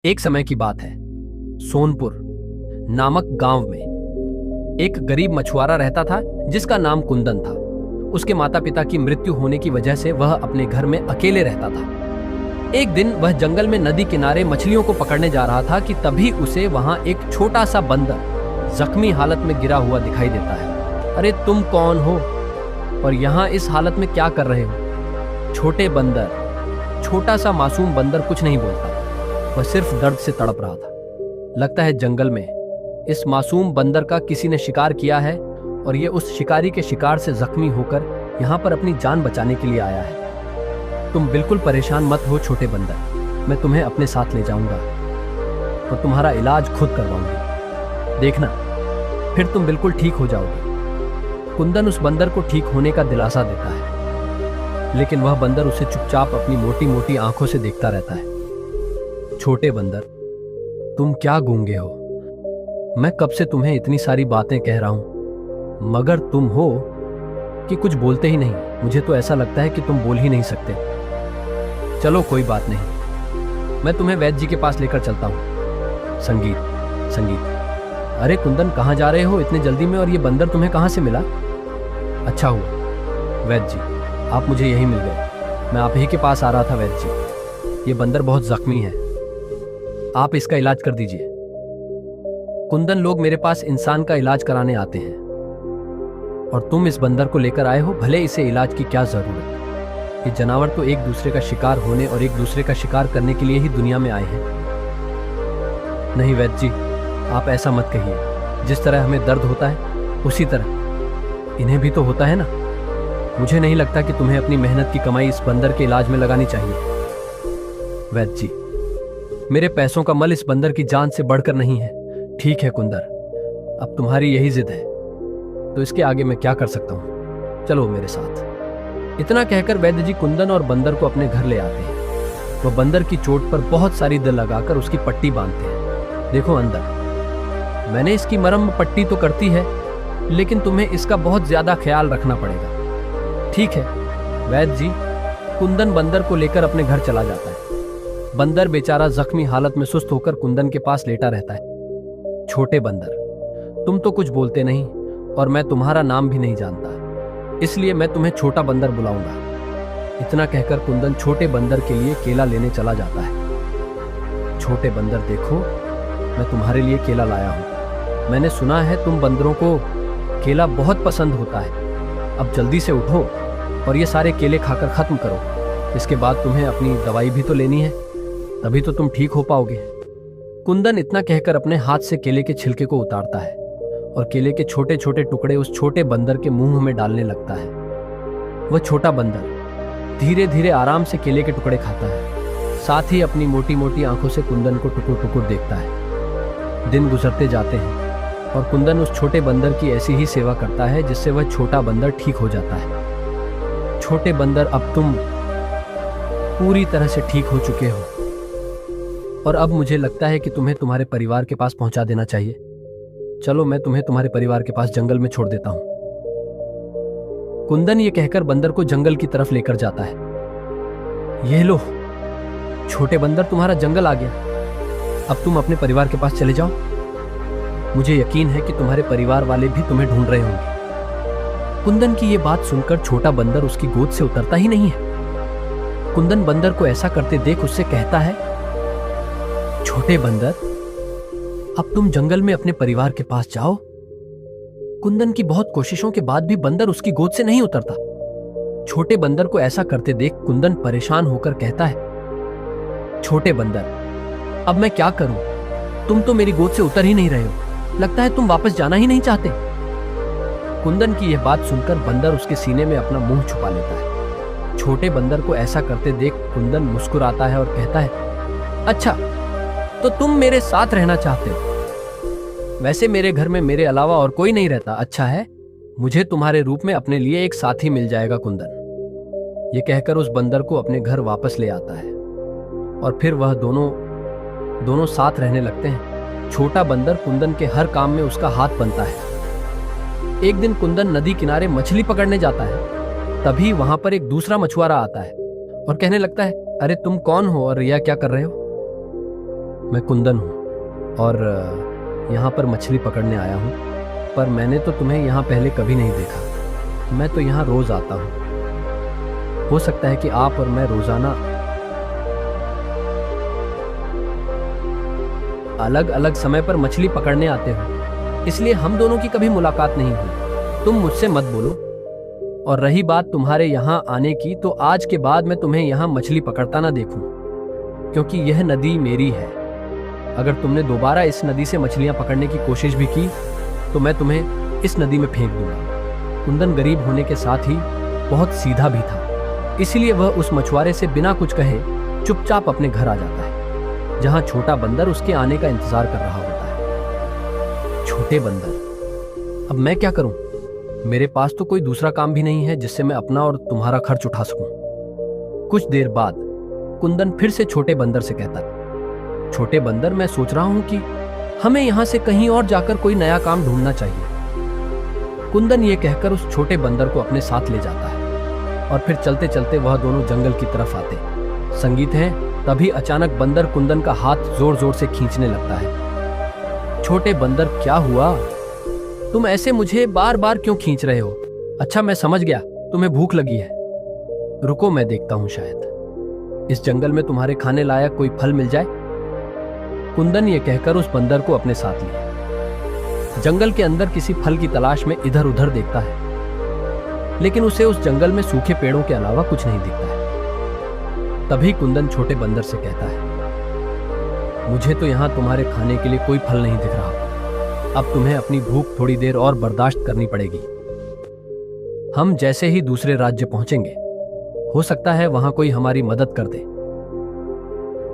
एक समय की बात है। सोनपुर नामक गांव में एक गरीब मछुआरा रहता था जिसका नाम कुंदन था। उसके माता पिता की मृत्यु होने की वजह से वह अपने घर में अकेले रहता था। एक दिन वह जंगल में नदी किनारे मछलियों को पकड़ने जा रहा था कि तभी उसे वहां एक छोटा सा बंदर जख्मी हालत में गिरा हुआ दिखाई देता है। अरे तुम कौन हो और यहाँ इस हालत में क्या कर रहे हो? छोटे बंदर, छोटा सा मासूम बंदर कुछ नहीं बोलता। वह सिर्फ दर्द से तड़प रहा था। लगता है जंगल में इस मासूम बंदर का किसी ने शिकार किया है और ये उस शिकारी के शिकार से जख्मी होकर यहाँ पर अपनी जान बचाने के लिए आया है। तुम बिल्कुल परेशान मत हो छोटे बंदर, मैं तुम्हें अपने साथ ले जाऊंगा और तुम्हारा इलाज खुद करवाऊंगा। देखना, फिर तुम बिल्कुल ठीक हो जाओगे। कुंदन उस बंदर को ठीक होने का दिलासा देता है, लेकिन वह बंदर उसे चुपचाप अपनी मोटी मोटी आंखों से देखता रहता है। छोटे बंदर, तुम क्या गूंगे हो? मैं कब से तुम्हें इतनी सारी बातें कह रहा हूं, मगर तुम हो कि कुछ बोलते ही नहीं। मुझे तो ऐसा लगता है कि तुम बोल ही नहीं सकते। चलो कोई बात नहीं, मैं तुम्हें वैद्य जी के पास लेकर चलता हूं। संगीत संगीत। अरे कुंदन, कहाँ जा रहे हो इतने जल्दी में, और ये बंदर तुम्हें कहाँ से मिला? अच्छा हुआ वैद्य जी, आप मुझे यहीं मिल गए। मैं आप ही के पास आ रहा था वैद्य जी। ये बंदर बहुत जख्मी है, आप इसका इलाज कर दीजिए। कुंदन, लोग मेरे पास इंसान का इलाज कराने आते हैं और तुम इस बंदर को लेकर आए हो। भले इसे इलाज की क्या जरूरत? ये जानवर तो एक दूसरे का शिकार होने और एक दूसरे का शिकार करने के लिए ही दुनिया में आए हैं। नहीं वैद्य जी, आप ऐसा मत कहिए। जिस तरह हमें दर्द होता है उसी तरह इन्हें भी तो होता है ना। मुझे नहीं लगता कि तुम्हें अपनी मेहनत की कमाई इस बंदर के इलाज में लगानी चाहिए। वैद्य जी, मेरे पैसों का मल इस बंदर की जान से बढ़कर नहीं है। ठीक है कुंदर, अब तुम्हारी यही जिद है तो इसके आगे मैं क्या कर सकता हूं? चलो मेरे साथ। इतना कहकर वैद्य जी कुंदन और बंदर को अपने घर ले आते हैं। वह बंदर की चोट पर बहुत सारी दर लगाकर उसकी पट्टी बांधते हैं। देखो अंदर, मैंने इसकी मरहम पट्टी तो करती है, लेकिन तुम्हें इसका बहुत ज्यादा ख्याल रखना पड़ेगा। ठीक है वैद्य जी। कुंदन बंदर को लेकर अपने घर चला जाता है। बंदर बेचारा जख्मी हालत में सुस्त होकर कुंदन के पास लेटा रहता है। छोटे बंदर, तुम तो कुछ बोलते नहीं और मैं तुम्हारा नाम भी नहीं जानता, इसलिए मैं तुम्हें छोटा बंदर बुलाऊंगा। इतना कहकर कुंदन छोटे बंदर के लिए केला लेने चला जाता है। छोटे बंदर, देखो मैं तुम्हारे लिए केला लाया हूं। मैंने सुना है तुम बंदरों को केला बहुत पसंद होता है। अब जल्दी से उठो और ये सारे केले खाकर खत्म करो। इसके बाद तुम्हें अपनी दवाई भी तो लेनी है, तभी तो तुम ठीक हो पाओगे। कुंदन इतना कहकर अपने हाथ से केले के छिलके को उतारता है और केले के छोटे छोटे टुकड़े उस छोटे बंदर के मुंह में डालने लगता है। वह छोटा बंदर धीरे धीरे आराम से केले के टुकड़े खाता है, साथ ही अपनी मोटी मोटी आंखों से कुंदन को टुकुर टुकुर देखता है। दिन गुजरते जाते हैं और कुंदन उस छोटे बंदर की ऐसी ही सेवा करता है जिससे वह छोटा बंदर ठीक हो जाता है। छोटे बंदर, अब तुम पूरी तरह से ठीक हो चुके हो और अब मुझे लगता है कि तुम्हें तुम्हारे परिवार के पास पहुंचा देना चाहिए। चलो मैं तुम्हें तुम्हारे परिवार के पास जंगल में छोड़ देता हूं। कुंदन ये कहकर बंदर को जंगल की तरफ लेकर जाता है। ये लो छोटे बंदर, तुम्हारा जंगल आ गया। अब तुम अपने परिवार के पास चले जाओ। मुझे यकीन है कि तुम्हारे परिवार वाले भी तुम्हें ढूंढ रहे होंगे। कुंदन की ये बात सुनकर छोटा बंदर उसकी गोद से उतरता ही नहीं है। कुंदन बंदर को ऐसा करते देख उससे कहता है, छोटे बंदर, अब तुम जंगल में अपने परिवार के पास जाओ। कुंदन की बहुत कोशिशों के बाद भी बंदर उसकी गोद से नहीं उतरता। छोटे बंदर को ऐसा करते देख कुंदन परेशान होकर कहता है, छोटे बंदर, अब मैं क्या करूं? तुम तो मेरी गोद से उतर ही नहीं रहे हो। लगता है तुम वापस जाना ही नहीं चाहते। कुंदन की यह बात सुनकर बंदर उसके सीने में अपना मुंह छुपा लेता है। छोटे बंदर को ऐसा करते देख कुंदन मुस्कुराता है और कहता है, अच्छा तो तुम मेरे साथ रहना चाहते हो। वैसे मेरे घर में मेरे अलावा और कोई नहीं रहता। अच्छा है, मुझे तुम्हारे रूप में अपने लिए एक साथी मिल जाएगा कुंदन। ये कहकर उस बंदर को अपने घर वापस ले आता है और फिर वह दोनों साथ रहने लगते हैं। छोटा बंदर कुंदन के हर काम में उसका हाथ बनता है। एक दिन कुंदन नदी किनारे मछली पकड़ने जाता है। तभी वहां पर एक दूसरा मछुआरा आता है और कहने लगता है, अरे तुम कौन हो और यह क्या कर रहे हो? मैं कुंदन हूँ और यहाँ पर मछली पकड़ने आया हूँ, पर मैंने तो तुम्हें यहाँ पहले कभी नहीं देखा। मैं तो यहाँ रोज आता हूँ। हो सकता है कि आप और मैं रोजाना अलग अलग समय पर मछली पकड़ने आते हो, इसलिए हम दोनों की कभी मुलाकात नहीं हुई। तुम मुझसे मत बोलो। और रही बात तुम्हारे यहाँ आने की, तो आज के बाद मैं तुम्हें यहाँ मछली पकड़ता ना देखूं, क्योंकि यह नदी मेरी है। अगर तुमने दोबारा इस नदी से मछलियां पकड़ने की कोशिश भी की तो मैं तुम्हें इस नदी में फेंक दूंगा। कुंदन गरीब होने के साथ ही बहुत सीधा भी था, इसलिए वह उस मछुआरे से बिना कुछ कहे चुपचाप अपने घर आ जाता है, जहां छोटा बंदर उसके आने का इंतजार कर रहा होता है। छोटे बंदर, अब मैं क्या करूं? मेरे पास तो कोई दूसरा काम भी नहीं है जिससे मैं अपना और तुम्हारा खर्च उठा सकूं। कुछ देर बाद कुंदन फिर से छोटे बंदर से कहता है, छोटे बंदर, मैं सोच रहा हूं कि हमें यहां से कहीं और जाकर कोई नया काम ढूंढना चाहिए। कुंदन ये कहकर उस छोटे बंदर को अपने साथ ले जाता है और फिर चलते चलते वह दोनों जंगल की तरफ आते। संगीत है, तभी अचानक बंदर कुंदन का हाथ जोर जोर से खींचने लगता है। छोटे बंदर, क्या हुआ? तुम ऐसे मुझे बार बार क्यों खींच रहे हो? अच्छा, मैं समझ गया, तुम्हें भूख लगी है। रुको, मैं देखता हूं, शायद इस जंगल में तुम्हारे खाने लायक कोई फल मिल जाए। कुंदन ये कहकर उस बंदर को अपने साथ लिया। जंगल के अंदर किसी फल की तलाश में इधर उधर देखता है, लेकिन उसे उस जंगल में सूखे पेड़ों के अलावा कुछ नहीं दिखता है। तभी कुंदन छोटे बंदर से कहता है, मुझे तो यहां तुम्हारे खाने के लिए कोई फल नहीं दिख रहा। अब तुम्हें अपनी भूख थोड़ी देर और बर्दाश्त करनी पड़ेगी। हम जैसे ही दूसरे राज्य पहुंचेंगे, हो सकता है वहां कोई हमारी मदद कर दे।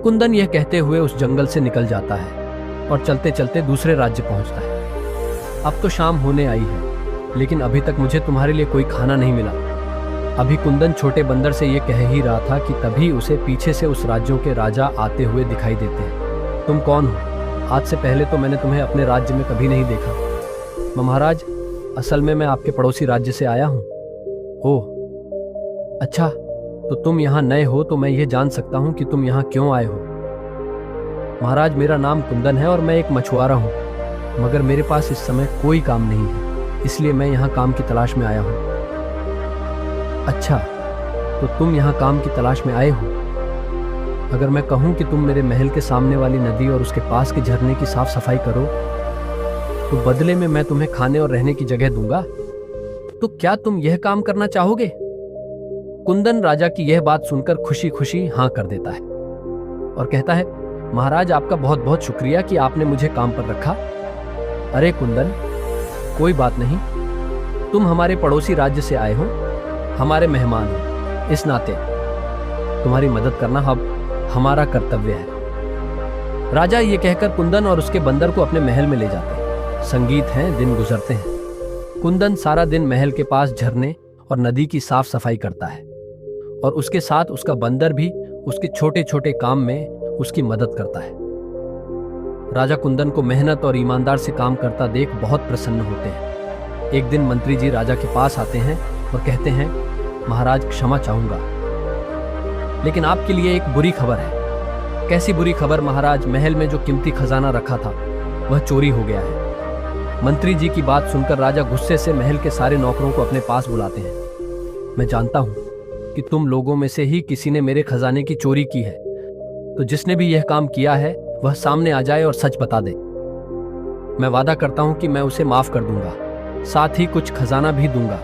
कुंदन यह कहते हुए उस जंगल से निकल जाता है और चलते चलते दूसरे राज्य पहुंचता है। अब तो शाम होने आई है, लेकिन अभी तक मुझे तुम्हारे लिए कोई खाना नहीं मिला। अभी कुंदन छोटे बंदर से यह कह ही रहा था कि तभी उसे पीछे से उस राज्यों के राजा आते हुए दिखाई देते हैं। तुम कौन हो? आज से पहले तो मैंने तुम्हें अपने राज्य में कभी नहीं देखा। महाराज, असल में मैं आपके पड़ोसी राज्य से आया हूं। ओह, अच्छा, तो तुम यहाँ नए हो, तो मैं ये जान सकता हूँ कि तुम यहाँ क्यों आए हो? महाराज, मेरा नाम कुंदन है और मैं एक मछुआरा हूँ, मगर मेरे पास इस समय कोई काम नहीं है, इसलिए मैं यहाँ काम की तलाश में आया हूँ। अच्छा, तो तुम यहाँ काम की तलाश में आए हो? अगर मैं कहूँ कि तुम मेरे महल के सामने वाली नदी और उसके पास के झरने की साफ सफाई करो, तो बदले में मैं तुम्हें खाने और रहने की जगह दूंगा। तो क्या तुम यह काम करना चाहोगे? कुंदन राजा की यह बात सुनकर खुशी खुशी हाँ कर देता है और कहता है, महाराज, आपका बहुत बहुत शुक्रिया कि आपने मुझे काम पर रखा। अरे कुंदन, कोई बात नहीं, तुम हमारे पड़ोसी राज्य से आए हो, हमारे मेहमान हो, इस नाते तुम्हारी मदद करना अब हमारा कर्तव्य है। राजा ये कहकर कुंदन और उसके बंदर को अपने महल में ले जाते हैं। संगीत है, दिन गुजरते हैं। कुंदन सारा दिन महल के पास झरने और नदी की साफ सफाई करता है और उसके साथ उसका बंदर भी उसके छोटे छोटे काम में उसकी मदद करता है। राजा कुंदन को मेहनत और ईमानदार से काम करता देख बहुत प्रसन्न होते हैं। एक दिन मंत्री जी राजा के पास आते हैं और कहते हैं, महाराज, क्षमा चाहूंगा, लेकिन आपके लिए एक बुरी खबर है। कैसी बुरी खबर महाराज? महल में जो कीमती खजाना रखा था वह चोरी हो गया है। मंत्री जी की बात सुनकर राजा गुस्से से महल के सारे नौकरों को अपने पास बुलाते हैं। मैं जानता हूं कि तुम लोगों में से ही किसी ने मेरे खजाने की चोरी की है, तो जिसने भी यह काम किया है वह सामने आ जाए और सच बता दे। मैं वादा करता हूं कि मैं उसे माफ कर दूंगा, साथ ही कुछ खजाना भी दूंगा,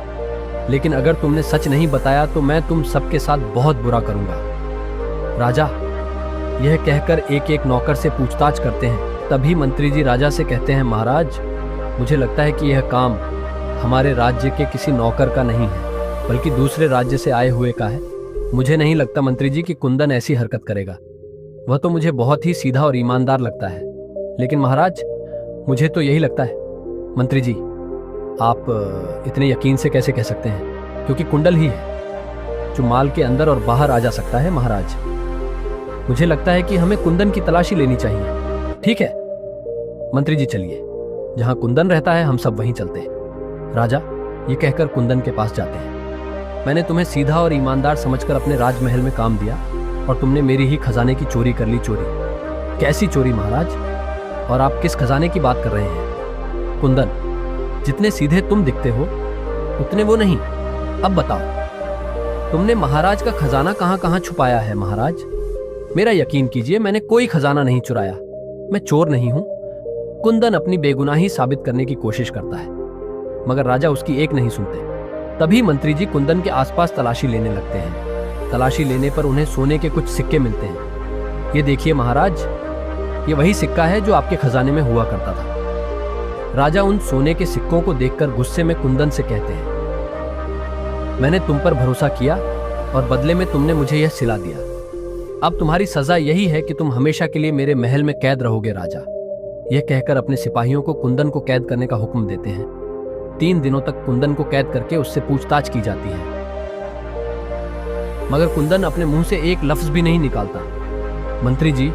लेकिन अगर तुमने सच नहीं बताया तो मैं तुम सबके साथ बहुत बुरा करूंगा। राजा यह कहकर एक एक नौकर से पूछताछ करते हैं। तभी मंत्री जी राजा से कहते हैं, महाराज, मुझे लगता है कि यह काम हमारे राज्य के किसी नौकर का नहीं है, बल्कि दूसरे राज्य से आए हुए का है। मुझे नहीं लगता मंत्री जी कि कुंदन ऐसी हरकत करेगा। वह तो मुझे बहुत ही सीधा और ईमानदार लगता है, लेकिन महाराज, मुझे तो यही लगता है। मंत्री जी, आप इतने यकीन से कैसे कह सकते हैं? क्योंकि कुंडल ही है जो माल के अंदर और बाहर आ जा सकता है। महाराज, मुझे लगता है कि हमें कुंदन की तलाशी लेनी चाहिए। ठीक है मंत्री जी, चलिए, जहां कुंदन रहता है हम सब वहीं चलते हैं। राजा ये कहकर कुंदन के पास जाते हैं। मैंने तुम्हें सीधा और ईमानदार समझकर अपने राजमहल में काम दिया और तुमने मेरी ही खजाने की चोरी कर ली। चोरी कैसी चोरी महाराज? और आप किस खजाने की बात कर रहे हैं? कुंदन, जितने सीधे तुम दिखते हो उतने वो नहीं। अब बताओ, तुमने महाराज का खजाना कहां कहां छुपाया है? महाराज, मेरा यकीन कीजिए, मैंने कोई खजाना नहीं चुराया। मैं चोर नहीं हूं। कुंदन अपनी बेगुनाही साबित करने की कोशिश करता है, मगर राजा उसकी एक नहीं सुनते। तभी मंत्री जी कुंदन के आसपास तलाशी लेने लगते हैं। तलाशी लेने पर उन्हें सोने के कुछ सिक्के मिलते हैं। ये देखिए महाराज, ये वही सिक्का है जो आपके खजाने में हुआ करता था। राजा उन सोने के सिक्कों को देखकर गुस्से में कुंदन से कहते हैं, मैंने तुम पर भरोसा किया और बदले में तुमने मुझे यह सिला दिया। अब तुम्हारी सजा यही है कि तुम हमेशा के लिए मेरे महल में कैद रहोगे राजा। यह कहकर अपने सिपाहियों को कुंदन को कैद करने का हुक्म देते हैं। 3 दिनों तक कुंदन को कैद करके उससे पूछताछ की जाती है, मगर कुंदन अपने मुंह से एक लफ्ज भी नहीं निकालता। मंत्री जी,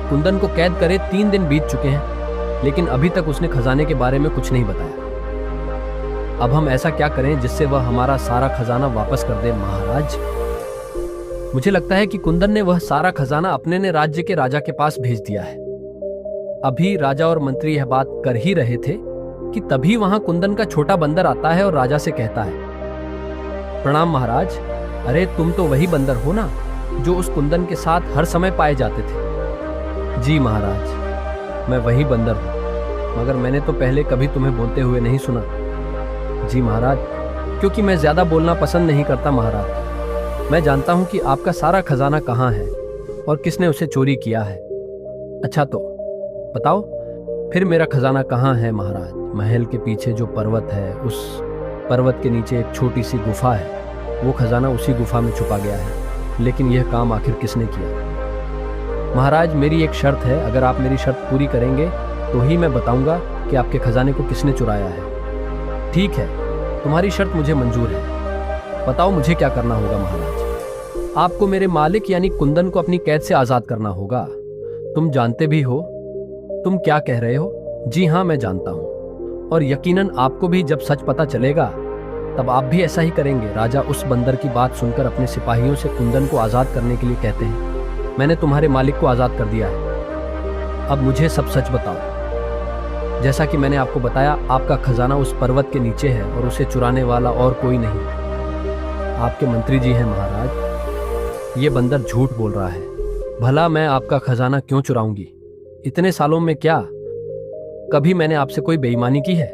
कुंदन को कैद करे 3 दिन बीत चुके हैं, लेकिन अभी तक उसने खजाने के बारे में कुछ नहीं बताया। अब हम ऐसा क्या करें जिससे वह हमारा सारा खजाना वापस कर दे महाराज? मुझे लगता है कि कुंदन ने वह सारा खजाना अपने ने राज्य के राजा के पास भेज दिया है। अभी राजा और मंत्री यह बात कर ही रहे थे कि तभी वहां कुंदन का छोटा बंदर आता है और राजा से कहता है, प्रणाम महाराज। अरे तुम तो वही बंदर हो ना जो उस कुंदन के साथ हर समय पाए जाते थे? जी महाराज, मैं वही बंदर हूं, मगर मैंने तो पहले कभी तुम्हें बोलते हुए नहीं सुना। जी महाराज, क्योंकि मैं ज्यादा बोलना पसंद नहीं करता महाराज। मैं जानता हूं कि आपका सारा खजाना कहां है और किसने उसे चोरी किया है। अच्छा तो बताओ फिर, मेरा खजाना कहां है महाराज? महल के पीछे जो पर्वत है, उस पर्वत के नीचे एक छोटी सी गुफा है। वो खजाना उसी गुफा में छुपा गया है। लेकिन यह काम आखिर किसने किया? महाराज, मेरी एक शर्त है। अगर आप मेरी शर्त पूरी करेंगे तो ही मैं बताऊंगा कि आपके खजाने को किसने चुराया है। ठीक है, तुम्हारी शर्त मुझे मंजूर है। बताओ मुझे क्या करना होगा महाराज? आपको मेरे मालिक यानी कुंदन को अपनी कैद से आजाद करना होगा। तुम जानते भी हो तुम क्या कह रहे हो। जी हाँ, मैं जानता हूं, और यकीनन आपको भी जब सच पता चलेगा तब आप भी ऐसा ही करेंगे। राजा उस बंदर की बात सुनकर अपने सिपाहियों से कुंदन को आजाद करने के लिए कहते हैं, मैंने तुम्हारे मालिक को आजाद कर दिया है। अब मुझे सब सच बताओ। जैसा कि मैंने आपको बताया, आपका खजाना उस पर्वत के नीचे है और उसे चुराने वाला और कोई नहीं, आपके मंत्री जी हैं महाराज। ये बंदर झूठ बोल रहा है। भला मैं आपका खजाना क्यों चुराऊंगी? इतने सालों में क्या कभी मैंने आपसे कोई बेईमानी की है?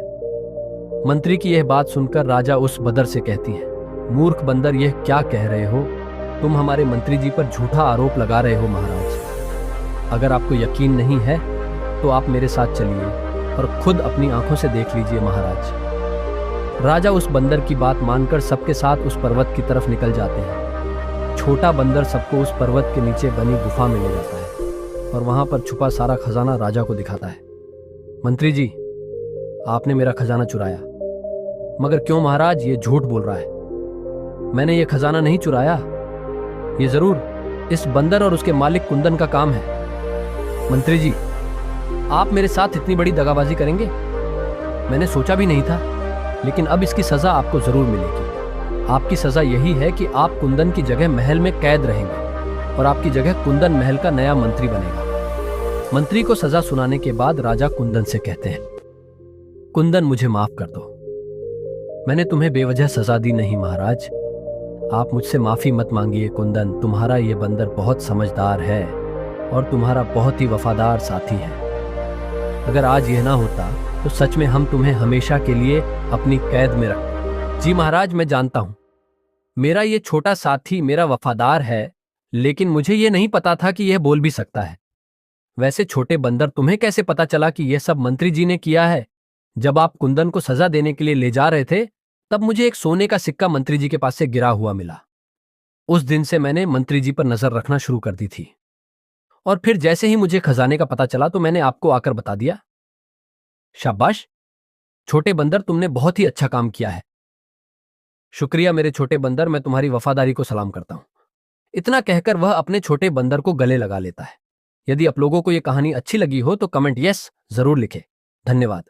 मंत्री की यह बात सुनकर राजा उस बंदर से कहती हैं, मूर्ख बंदर, यह क्या कह रहे हो? तुम हमारे मंत्री जी पर झूठा आरोप लगा रहे हो महाराज। अगर आपको यकीन नहीं है तो आप मेरे साथ चलिए और खुद अपनी आंखों से देख लीजिए महाराज। राजा उस बंदर की बात मानकर सबके साथ उस पर्वत की तरफ निकल जाते हैं। छोटा बंदर सबको उस पर्वत के नीचे बनी गुफा में ले जाता है और वहां पर छुपा सारा खजाना राजा को दिखाता है। मंत्री जी, आपने मेरा खजाना चुराया। मगर क्यों महाराज? ये झूठ बोल रहा है। मैंने ये खजाना नहीं चुराया। ये जरूर इस बंदर और उसके मालिक कुंदन का काम है। मंत्री जी, आप मेरे साथ इतनी बड़ी दगाबाजी करेंगे? मैंने सोचा भी नहीं था, लेकिन अब इसकी सजा आपको जरूर मिलेगी। आपकी सजा यही है कि आप कुंदन की जगह महल में कैद रहेंगे और आपकी जगह कुंदन महल का नया मंत्री बनेगा। मंत्री को सजा सुनाने के बाद राजा कुंदन से कहते हैं, कुंदन, मुझे माफ कर दो। मैंने तुम्हें बेवजह सजा दी नहीं महाराज। आप मुझसे माफी मत मांगिए कुंदन। तुम्हारा ये बंदर बहुत समझदार है और तुम्हारा बहुत ही वफादार साथी है। अगर आज यह ना होता तो सच में हम तुम्हें हमेशा के लिए अपनी कैद में रखते। जी महाराज, मैं जानता हूं मेरा ये छोटा साथी मेरा वफादार है, लेकिन मुझे ये नहीं पता था कि यह बोल भी सकता है। वैसे छोटे बंदर, तुम्हें कैसे पता चला कि यह सब मंत्री जी ने किया है? जब आप कुंदन को सजा देने के लिए ले जा रहे थे तब मुझे एक सोने का सिक्का मंत्री जी के पास से गिरा हुआ मिला। उस दिन से मैंने मंत्री जी पर नजर रखना शुरू कर दी थी, और फिर जैसे ही मुझे खजाने का पता चला तो मैंने आपको आकर बता दिया। शाबाश छोटे बंदर, तुमने बहुत ही अच्छा काम किया है। शुक्रिया मेरे छोटे बंदर, मैं तुम्हारी वफादारी को सलाम करता हूं। इतना कहकर वह अपने छोटे बंदर को गले लगा लेता है। यदि आप लोगों को यह कहानी अच्छी लगी हो तो कमेंट यस जरूर लिखें। धन्यवाद।